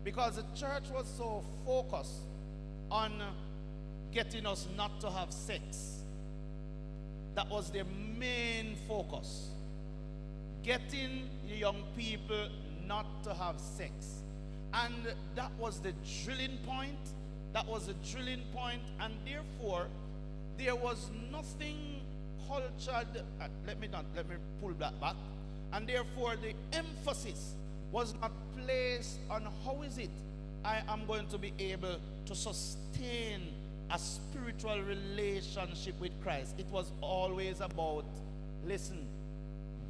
Because the church was so focused on getting us not to have sex. That was their main focus. Getting the young people not to have sex. And that was the drilling point. That was the drilling point. And therefore, there was nothing cultured. Let me pull that back. And therefore, the emphasis was not placed on how is it I am going to be able to sustain a spiritual relationship with Christ. It was always about, listen,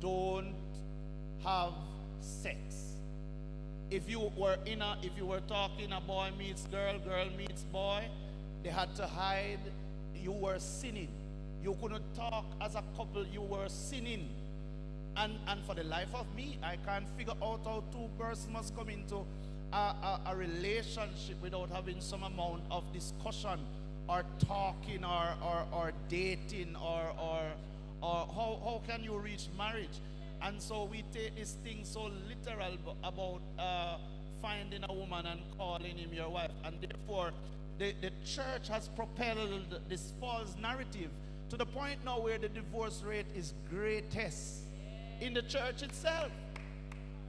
don't have sex. If you were talking a boy meets girl, girl meets boy, they had to hide. You were sinning. You couldn't talk as a couple. You were sinning. And for the life of me, I can't figure out how two persons must come into a relationship without having some amount of discussion or talking or dating or how can you reach marriage? And so we take this thing so literal about finding a woman and calling him your wife. And therefore, the church has propelled this false narrative to the point now where the divorce rate is greatest in the church itself.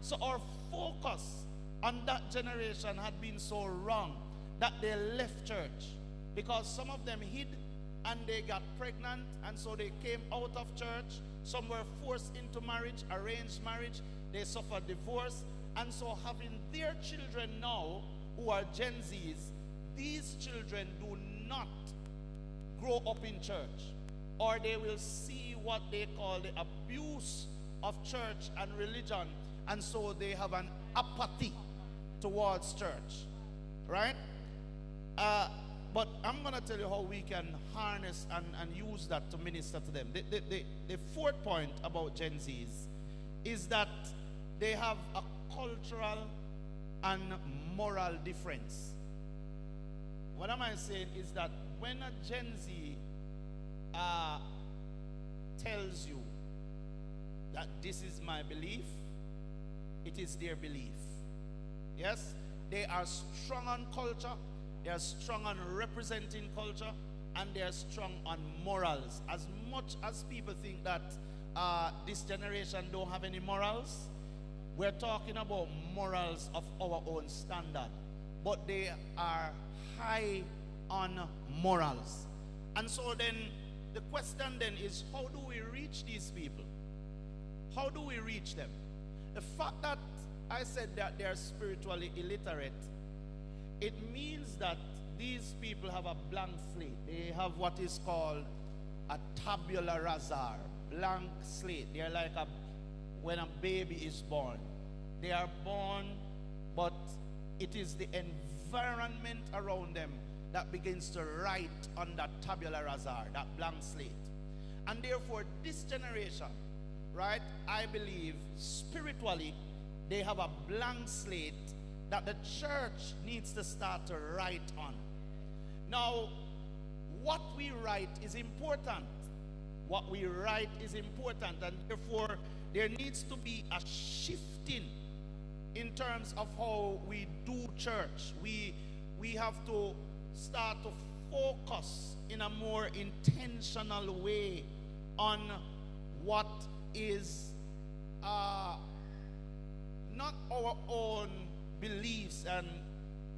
So our focus on that generation had been so wrong that they left church because some of them hid and they got pregnant, and so they came out of church. Some were forced into marriage, arranged marriage. They suffered divorce. And so having their children now, who are Gen Zs, these children do not grow up in church, or they will see what they call the abuse of church and religion, and so they have an apathy towards church, right? But I'm going to tell you how we can harness and use that to minister to them. The fourth point about Gen Zs is that they have a cultural and moral difference. What am I saying is that when a Gen Z tells you that this is my belief, it is their belief. Yes? They are strong on culture, they are strong on representing culture, and they are strong on morals. As much as people think that this generation don't have any morals, we're talking about morals of our own standard. But they are high on morals. And so then, the question then is, how do we reach these people? How do we reach them? The fact that I said that they are spiritually illiterate, it means that these people have a blank slate. They have what is called a tabula rasa, blank slate. They are like when a baby is born. They are born, but it is the environment around them that begins to write on that tabula rasa, that blank slate. And therefore, this generation, right, I believe spiritually, they have a blank slate that the church needs to start to write on. Now, what we write is important. What we write is important, and therefore, there needs to be a shifting in terms of how we do church. We have to start to focus in a more intentional way on what is not our own beliefs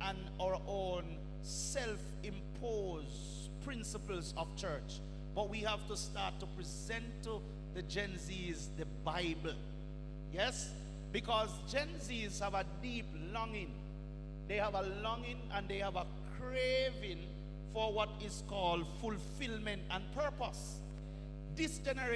and our own self-imposed principles of church, but we have to start to present to the Gen Zs the Bible. Yes? Because Gen Zs have a deep longing. They have a longing and they have a craving for what is called fulfillment and purpose. This generation